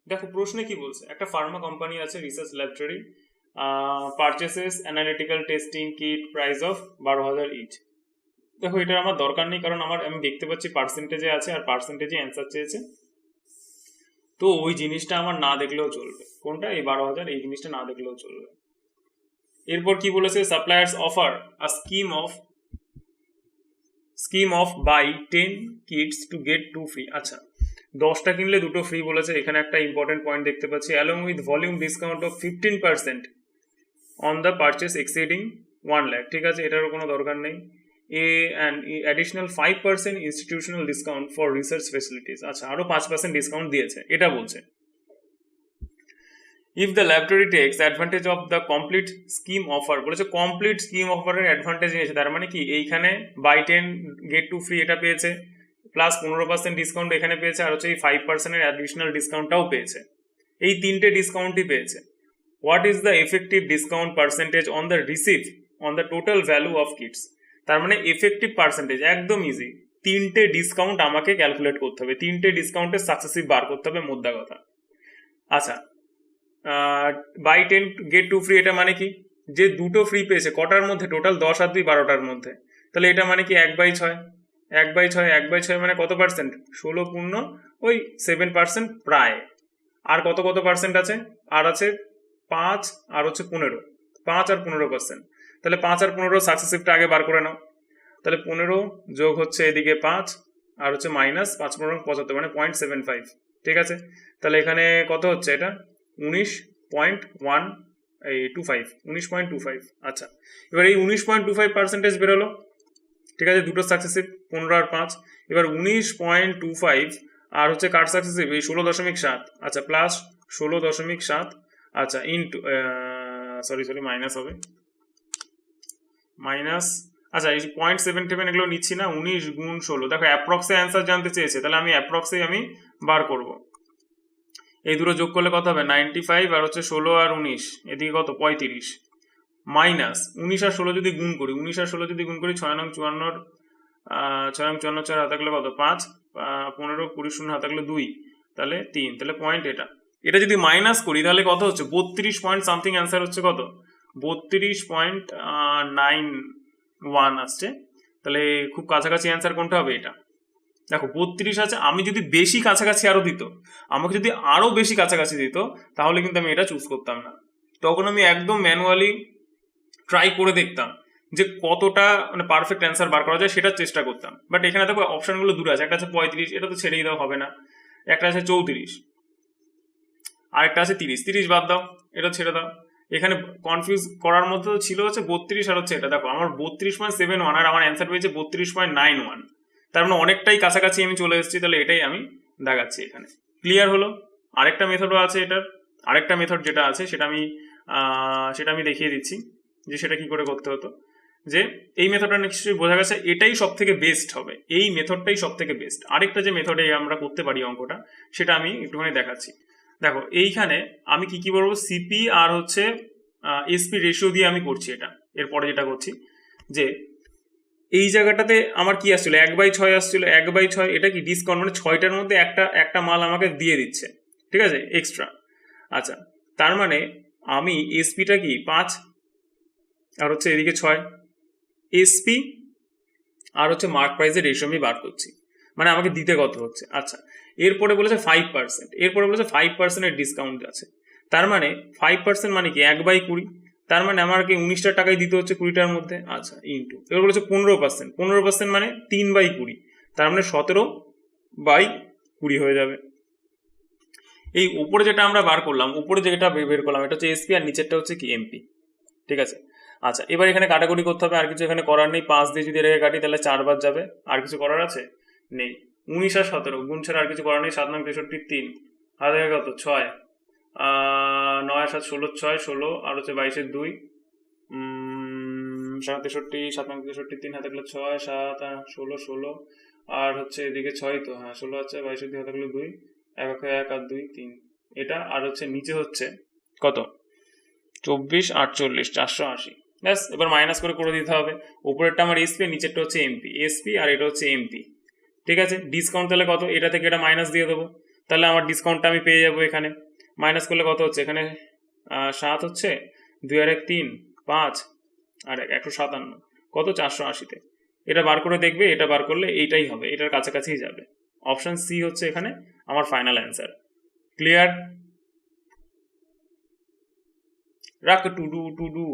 দেখো প্রশ্নে কি বলছে, একটা ফার্মা কোম্পানি আছে, research laboratory, purchases analytical testing kit price of 12,000 each. দেখো এটার আমার দরকার নেই, কারণ আমি দেখতে পাচ্ছি পার্সেন্টেজে আছে আর পার্সেন্টেজে অ্যান্সার চেয়েছে, তো ওই জিনিসটা আমার না দেখলেও চলবে। কোনটা? এই 12,000, এই জিনিসটা না দেখলেও চলবে। এরপর কি বলেছে, suppliers offer a scheme of buy 10 kits to get 2 free. আচ্ছা, 10টা কিনলে 2টো ফ্রি বলেছে। এখানে একটা ইম্পর্টেন্ট পয়েন্ট দেখতে পাচ্ছি, along with volume discount of 15% on the purchase exceeding 1 lakh। ঠিক আছে, এটারও কোনো দরকার নেই। And additional 5% institutional discount for research facilities. আচ্ছা, আরও 5% ডিসকাউন্ট দিয়েছে, এটা বলছে। If the laboratory takes advantage of the complete scheme offer, বলেছে কমপ্লিট স্কিম অফারের অ্যাডভান্টেজ নিয়েছে, তার মানে কি এইখানে বাই 10 গেট 2 ফ্রি এটা পেয়েছে, প্লাস 15% ডিসকাউন্ট এখানে পেয়েছে, আর হচ্ছে এই 5% অ্যাডিশনাল ডিসকাউন্টটাও পেয়েছে। এই তিনটে ডিসকাউন্টই পেয়েছে। What is the effective discount percentage on the receive on the total value of kits? তার মানে এফেক্টিভ পার্সেন্টেজ একদম ইজি, তিনটে ডিসকাউন্ট আমাকে ক্যালকুলেট করতে হবে, তিনটে ডিসকাউন্টের সাকসেসিভ বার করতে হবে, মোদ্দা কথা। আচ্ছা, বাই 10 গেট 2 ফ্রি এটা মানে কি, যে 2টো ফ্রি পেয়েছে কটার মধ্যে, টোটাল 10 আর 2 12টার মধ্যে, তাহলে এটা মানে কি 1/6। 1/6, 1/6 মানে কত পার্সেন্ট? 16 পূর্ণ ওই 7% প্রায়। আর কত কত পার্সেন্ট আছে? আর আছে 5 আর হচ্ছে 15, 5 আর 15%। তাহলে 5 আর 15 সাকসেসিভটা আগে বার করে নাও। তাহলে 15 যোগ হচ্ছে এদিকে 5 আর হচ্ছে মাইনাস 5 15 75 মানে 0.75। ঠিক আছে, তাহলে এখানে কত হচ্ছে, এটা 19.25। আচ্ছা, এবার এই 19.25% বেরোলো। ঠিক আছে, দুটো সাকসেসিভ, 15 আর 5। এবার 19.25 আর হচ্ছে কার সাকসেসিভ, এই 16.7। আচ্ছা, প্লাস 16.7। আচ্ছা, ইন্টু সরি মাইনাস হবে, মাইনাস। আচ্ছা, এই 0.77 এগুলো নিচ্ছি না, 19 গুণ 16। দেখো অ্যাপ্রক্সে অ্যান্সার জানতে চেয়েছে, তাহলে আমি অ্যাপ্রক্সে আমি বার করব। এই দুটো যোগ করলে কত হবে? 95 আর হচ্ছে 16 আর 19, এদিকে কত? 35। মাইনাস 19 আর 16 যদি গুণ করি, 19 আর 16 যদি গুণ করি, 6 নং 54, 6 নং 54, 4 হাতে গেলে কত? 5, 15, 20, 0 হাতে গেলে 2, তাহলে 3। তাহলে পয়েন্ট এটা। এটা যদি মাইনাস করি তাহলে কত হচ্ছে? 32 পয়েন্ট সামথিং অ্যান্সার হচ্ছে কত? 32.91 আসছে। তাহলে খুব কাছাকাছি অ্যান্সার কোনটা হবে? এটা। দেখো 32 আছে, আমি যদি বেশি কাছাকাছি আরো দিত, আমাকে যদি আরো বেশি কাছাকাছি দিত, তাহলে কিন্তু আমি এটা চুজ করতাম না। তখন আমি একদম ম্যানুয়ালি ট্রাই করে দেখতাম যে কতটা মানে পারফেক্ট অ্যান্সার বার করা যায়, সেটার চেষ্টা করতাম। বাট এখানে দেখো অপশনগুলো দূরে আছে, একটা আছে 35, এটা তো ছেড়েই দাও, হবে না। একটা আছে 34, আরেকটা আছে 30, 30 বাদ দাও, এটা ছেড়ে দাও। এখানে কনফিউজ করার মতো ছিল হচ্ছে 32 আর হচ্ছে এটা। দেখো আমার 32.71 আর আমার অ্যান্সার পেয়েছে 32.91, তার মানে অনেকটাই কাছাকাছি আমি চলে এসেছি। তাহলে এটাই আমি দেখাচ্ছি এখানে। ক্লিয়ার হলো? আরেকটা মেথডও আছে এটার, আরেকটা মেথড যেটা আছে সেটা আমি দেখিয়ে দিচ্ছি যে সেটা কি করে করতে হতো। যে এই মেথডটা নিশ্চয়ই বোঝা গেছে, এটাই সব থেকে বেস্ট হবে, এই মেথডটাই সব থেকে বেস্ট। আরেকটা যে মেথডে আমরা করতে পারি অঙ্কটা, সেটা আমি একটুখানি দেখাচ্ছি। দেখো এইখানে আমি কি কি বলবো, সিপি আর হচ্ছে এসপি রেশিও দিয়ে আমি করছি এটা। এরপরে যেটা করছি যে এই জায়গাটাতে আমার কি আসছিল, 1/6 আসছিল, 1/6 এটা কি ডিসকাউন্ট, মানে 6টার মধ্যে একটা মাল আমাকে দিয়ে দিচ্ছে, ঠিক আছে, এক্সট্রা। আচ্ছা, তার মানে আমি এসপিটা কি 5 আর হচ্ছে এদিকে 6, এসপি আর হচ্ছে মার্ক প্রাইসের রেশিও আমি বার করছি, মানে আমাকে দিতে কত হচ্ছে। আচ্ছা, এরপরে বলেছে 5%, এরপরে বলেছে 5% ডিসকাউন্ট আছে, তার মানে 5% মানে কি 1/20, তার মানে আমাকে 19টা টাকায় দিতে হচ্ছে 20টার মধ্যে। আচ্ছা, ইন্টু, এবার বলেছে 15%, 15% মানে 3/20, তার মানে 17/20 হয়ে যাবে। এই উপরে যেটা আমরা বার করলাম, উপরে যেটা বের করলাম, এটা হচ্ছে এসপি আর নিচেরটা হচ্ছে কি এমপি। ঠিক আছে। আচ্ছা, এবার এখানে কাটাকুটি করতে হবে, আর কিছু এখানে করার নেই। 5 দিয়ে যদি রেখে কাটি তাহলে 4 বার যাবে, আর কিছু করার আছে? নেই। 19 আর 17 গুণ ছাড়া আর কিছু করার নেই। 7 নং 63, 3 হাতে কত? 6, 9 আর 7 16, 6 16 আর হচ্ছে 22 2, 63, 7 নং 63, 3 হাতে গেলে 6 7 16 16 আর হচ্ছে এদিকে 6, তো হ্যাঁ 16 আছে, 22 2 হাতে গেলে 2, 1 1 আর 2 3, এটা। আর হচ্ছে নিচে হচ্ছে কত? 24 48 480। ব্যাস, এবার মাইনাস করে দিতে হবে। উপরেরটা আমার এসপি, নিচেরটা হচ্ছে এমপি, এসপি আর এটা হচ্ছে এমপি। ঠিক আছে, ডিসকাউন্ট তাহলে কত? এটা থেকে এটা মাইনাস দিয়ে দেবো, তাহলে আমার ডিসকাউন্টটা আমি পেয়ে যাবো এখানে। মাইনাস করলে কত হচ্ছে এখানে, 7 হচ্ছে, 2 আর 1 3, 5 আর 157, কত 480-তে। এটা বার করে দেখবে, এটা বার করলে এইটাই হবে, এটার কাছাকাছিই যাবে। অপশন সি হচ্ছে এখানে আমার ফাইনাল অ্যান্সার। ক্লিয়ার? রাখ টু ডু